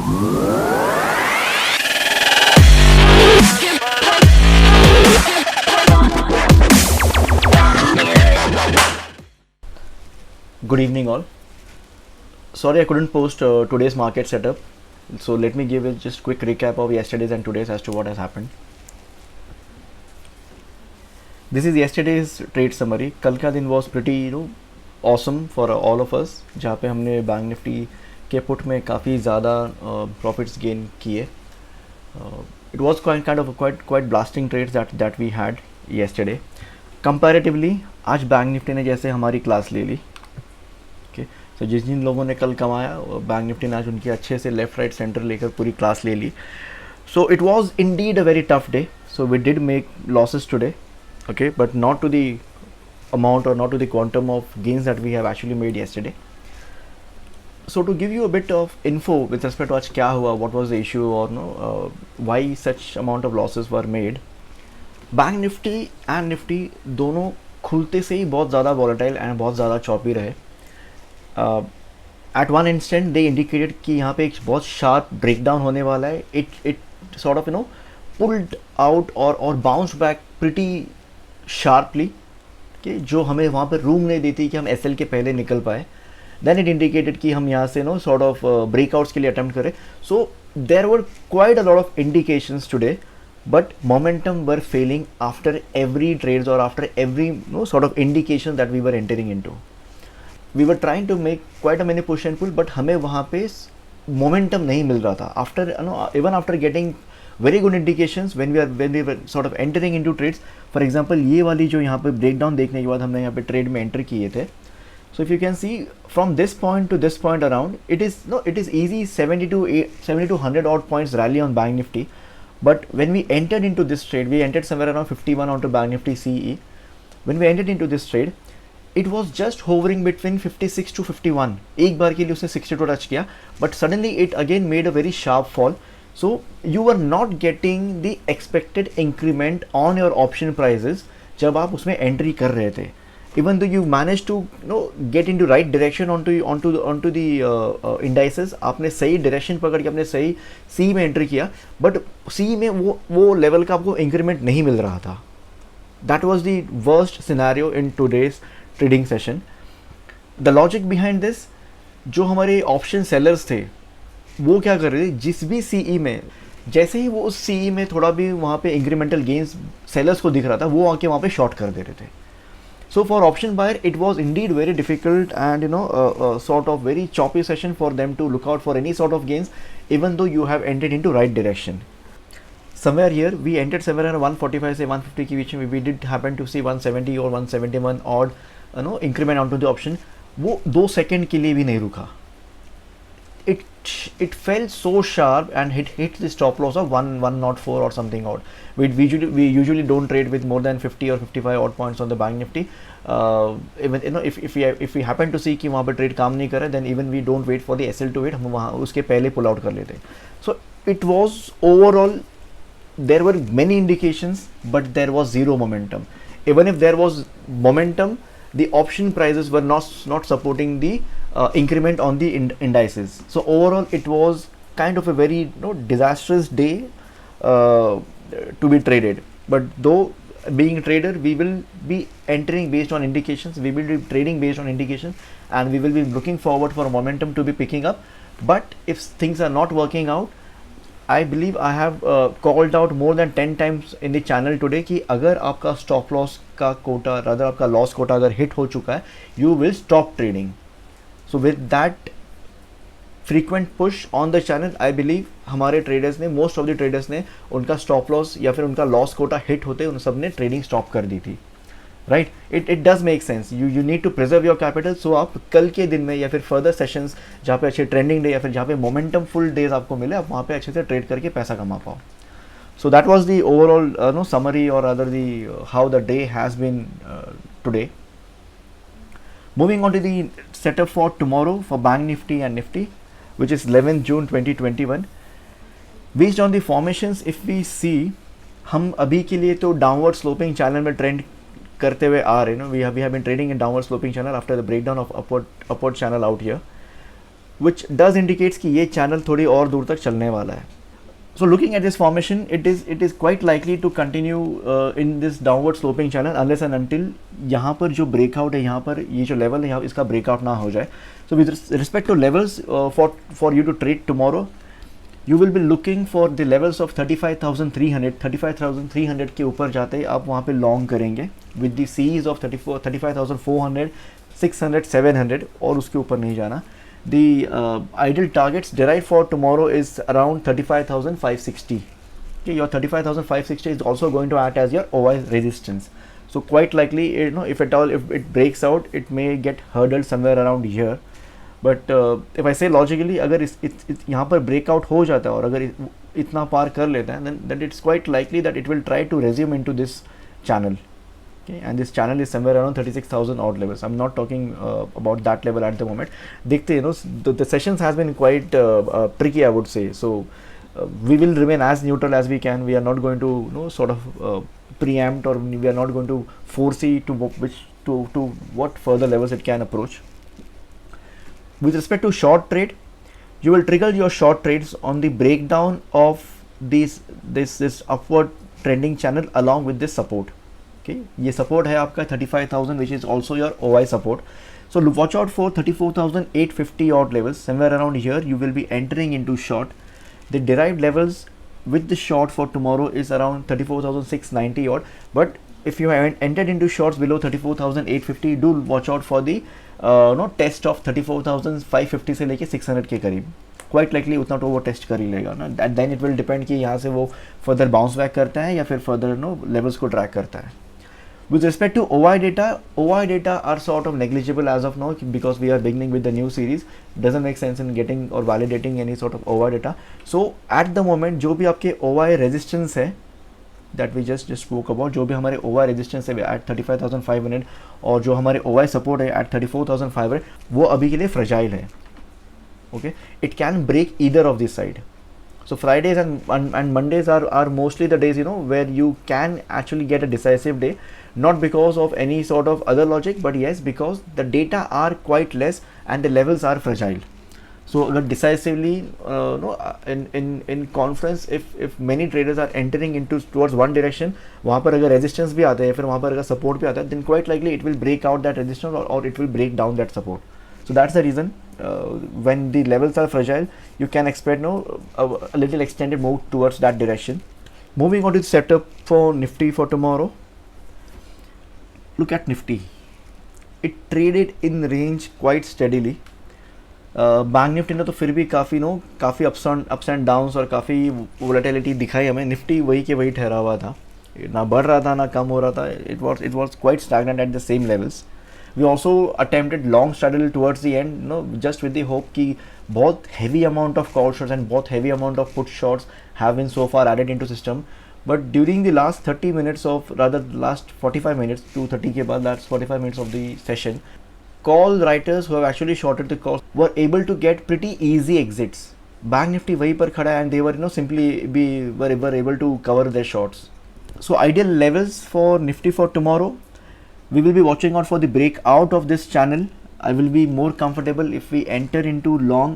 Good evening, all. Sorry I couldn't post today's market setup. So let me give a just quick recap of yesterday's and today's as to what has happened. This is yesterday's trade summary. कल का दिन was pretty awesome for all of us, जहाँ पे हमने bank Nifty के put में काफ़ी ज़्यादा profits gain किए. It was quite blasting trades that we had yesterday. Comparatively, आज बैंक निफ्टी ने जैसे हमारी क्लास ले ली. तो जिन लोगों ने कल कमाया, बैंक निफ्टी ने आज उनकी अच्छे से लेफ्ट राइट सेंटर लेकर पूरी क्लास ले ली. So it was indeed a very tough day. So we did make losses today, okay, but not to the amount और not to the quantum of gains that we have actually made yesterday. So to give you a bit of info with respect to आज क्या हुआ, what was the issue और why such amount of losses were made. Bank Nifty and Nifty दोनों खुलते से ही बहुत ज़्यादा volatile and बहुत ज़्यादा चॉपी रहे. At one instant they indicated कि यहाँ पे एक बहुत शार्प ब्रेकडाउन होने वाला है. It sort of pulled out or bounced back pretty sharply, कि जो हमें वहाँ पे रूम नहीं देती कि हम SL के पहले निकल पाए. Then it indicated कि हम यहाँ से sort of breakouts के लिए attempt करें. So there were quite a lot of indications today, but momentum were failing after every trades or after every sort of indication that we were entering into. We were trying to make quite a many push and pull, but हमें वहाँ पे momentum नहीं मिल रहा था. After even after getting very good indications when we were sort of entering into trades, for example ये वाली जो यहाँ पे breakdown देखने के बाद हमने यहाँ पे trade में enter किए थे. So if you can see from this point to this point around, it is easy 70 to 100 odd points rally on Bank Nifty. But when we entered into this trade, we entered somewhere around 51 onto Bank Nifty CE. When we entered into this trade, it was just hovering between 56 to 51. एक बार के लिए उसने 62 touch किया, but suddenly it again made a very sharp fall. So you were not getting the expected increment on your option prices जब आप उसमें entry कर रहे थे. Even though you managed to get into right direction onto the indices, आपने सही direction पकड़ के आपने सही C में entry किया, but C में वो level का आपको increment नहीं मिल रहा था. That was the worst scenario in today's trading session. The logic behind this, जो हमारे ऑप्शन सेलर्स थे वो क्या कर रहे थे, जिस भी सीई में जैसे ही वो उस सीई में थोड़ा भी वहाँ पे इंक्रीमेंटल गेन्स सेलर्स को दिख रहा था, वो आके वहाँ पे शॉर्ट कर दे रहे थे. So for option buyer it was indeed very difficult and sort of very choppy session for them to look out for any sort of gains even though you have entered into right direction. Somewhere here we entered somewhere around 145 से 150 की बीच में. We did happen to see 170 or 171 odd increment onto the option. वो 2 second के लिए भी नहीं रुका. It fell so sharp and hit the stop loss of 104 or something odd. We usually don't trade with more than 50 or 55 odd points on the Bank Nifty. Even if we happen to see कि वहाँ पर trade काम नहीं कर रहा, then even we don't wait for the SL to wait. हम वहाँ उसके पहले pull out कर लेते. So it was overall, there were many indications, but there was zero momentum. Even if there was momentum, the option prices were not supporting the increment on the indices. So overall, it was kind of a very disastrous day to be traded. But though being a trader, we will be entering based on indications, we will be trading based on indications, and we will be looking forward for momentum to be picking up. But if things are not working out, I believe I have called out more than 10 times in the channel today कि अगर आपका stop loss का Kota, rather आपका loss Kota अगर hit हो चुका है, you will stop trading. So with that frequent push on the channel, I believe हमारे traders ने, most of the traders ने उनका stop loss या फिर उनका loss कोटा hit होते उन सब ने trading stop कर दी थी. Right, it does make sense. You need to preserve your capital. So आप कल के दिन में या फिर फर्दर सेशंस जहाँ पे अच्छे ट्रेंडिंग डे या फिर जहाँ पे मोमेंटम फुल डेज आपको मिले, आप वहाँ पे अच्छे से ट्रेड करके पैसा कमा पाओ. So that was the overall summary और other the how the day has been today. Moving on to the setup for tomorrow for bank Nifty and Nifty which is 11th June 2021. Based on the formations, if we see, हम अभी के लिए तो downward sloping channel में trend करते हुए आ रहे. we have been trading in downward sloping channel after the breakdown of upward channel out here. which does indicates कि ये चैनल थोड़ी और दूर तक चलने वाला है. So looking at this formation, it is quite likely to continue in this downward sloping channel unless and until यहाँ पर जो breakout है, यहाँ पर ये जो level है यहाँ इसका breakout ना हो जाए. So with respect to levels for you to trade tomorrow, you will be looking for the levels of 35,300 के ऊपर जाते ही आप वहाँ पे long करेंगे with the Cs of 35,400, 600, 700 और उसके ऊपर नहीं जाना. The ideal targets derived for tomorrow is around 35,560. Okay, your 35,560 is also going to act as your OI resistance. So quite likely, you know, if at all, if it breaks out, it may get hurdled somewhere around here. But if I say logically, अगर इस यहाँ पर breakout हो जाता है और अगर इतना पार कर लेता है, then it's quite likely that it will try to resume into this channel. Okay, and this channel is somewhere around 36,000 odd levels. I'm not talking about that level at the moment. देखते हैं, you know, the sessions has been quite tricky, I would say. So we will remain as neutral as we can. We are not going to, you know, sort of preempt, or we are not going to foresee to what further levels it can approach. With respect to short trade, you will trigger your short trades on the breakdown of this upward trending channel along with this support. Okay, ये support है आपका 35,000, which is also your OI support. So watch out for 34,850 odd levels. Somewhere around here you will be entering into short. The derived levels with the short for tomorrow is around 34,690 odd. But if you haven't entered into shorts below 34,850, do watch out for the test of 34,550 से लेके 600 के करीब. Quite likely उतना तो वो test कर ही लेगा ना. Then it will depend कि यहाँ से वो further bounce back करता है या फिर further levels को track करता है. With respect to OI data are sort of negligible as of now because we are beginning with the new series. Doesn't make sense in getting or validating any sort of OI data. So at the moment जो भी आपके OI resistance है that we just spoke about, जो भी हमारे OI resistance है at 35,500 और जो हमारे OI support है at 34,500, वो अभी के लिए fragile है. Okay, it can break either of this side. So Fridays and Mondays are mostly the days, you know, where you can actually get a decisive day, not because of any sort of other logic, but yes, because the data are quite less and the levels are fragile. So अगर decisively in conference, if many traders are entering into towards one direction, वहाँ पर अगर resistance भी आता है, फिर वहाँ पर अगर support भी आता है, then quite likely it will break out that resistance or it will break down that support. So that's the reason when the levels are fragile, you can expect a little extended move towards that direction. Moving on to the setup for Nifty for tomorrow. Look at Nifty. It traded in range quite steadily. Bank Nifty ने तो फिर भी काफ़ी ups and downs और काफ़ी volatility दिखाई हमें. Nifty वही के वही ठहरा हुआ था, ना बढ़ रहा था ना कम हो रहा था. It was quite stagnant at the same levels. We also attempted long straddle towards the end, just with the hope कि बहुत heavy amount of call shots and बहुत heavy amount of put shots have been so far added into system. But during the last 30 minutes of, rather last 45 minutes, 2:30 के बाद, last 45 minutes of the session, call writers who have actually shorted the calls were able to get pretty easy exits. Bank Nifty वहीं पर खड़ा है and they were simply were able to cover their shorts. So ideal levels for Nifty for tomorrow. We will be watching out for the breakout of this channel. I will be more comfortable if we enter into long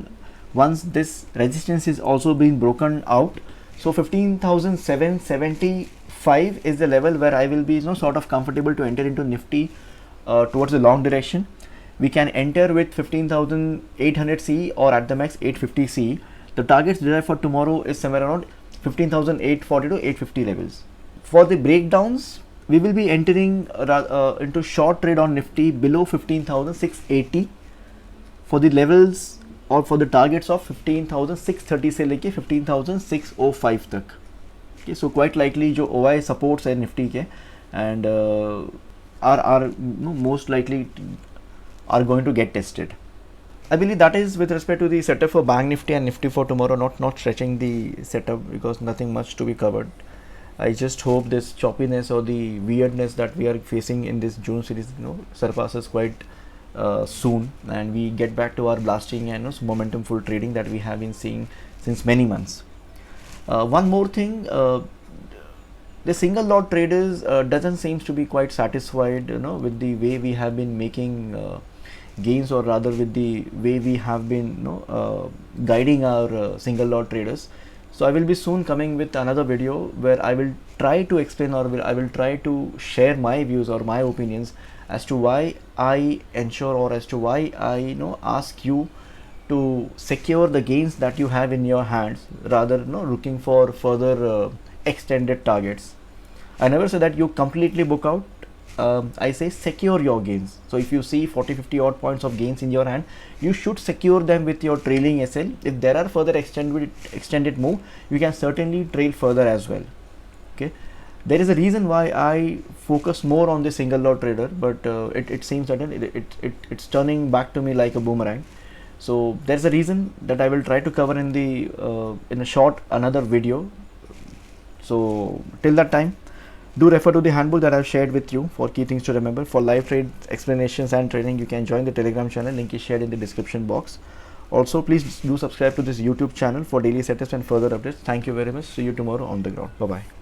once this resistance is also being broken out. So 15,775 is the level where I will be sort of comfortable to enter into Nifty towards the long direction. We can enter with 15,800 CE or at the max 850 CE. The targets derived for tomorrow is somewhere around 15,840 to 850 levels. For the breakdowns, we will be entering into short trade on Nifty below 15,680 for the levels or for the targets of 15,630 से लेके 15,605 तक. Okay, so quite likely जो OI supports है Nifty के and are most likely are going to get tested. I believe that is with respect to the setup for Bank Nifty and Nifty for tomorrow. Not stretching the setup because nothing much to be covered. I just hope this choppiness or the weirdness that we are facing in this June series, surpasses quite soon, and we get back to our blasting and momentum full trading that we have been seeing since many months. One more thing, the single lot traders doesn't seems to be quite satisfied, with the way we have been making gains, or rather with the way we have been guiding our single lot traders. So I will be soon coming with another video where I will try to explain, or I will try to share my views or my opinions as to why I ensure, or as to why I ask you to secure the gains that you have in your hands, rather looking for further extended targets. I never say that you completely book out. I say secure your gains. So if you see 40-50 odd points of gains in your hand, you should secure them with your trailing SL. If there are further extended move, you can certainly trail further as well. Okay, there is a reason why I focus more on the single lot trader, but it seems that it's turning back to me like a boomerang. So there's a reason that I will try to cover in a short another video. So till that time, do refer to the handbook that I've shared with you for key things to remember. For live trade explanations and training, you can join the Telegram channel. Link is shared in the description box. Also, please do subscribe to this YouTube channel for daily setups and further updates. Thank you very much. See you tomorrow on the ground. Bye bye.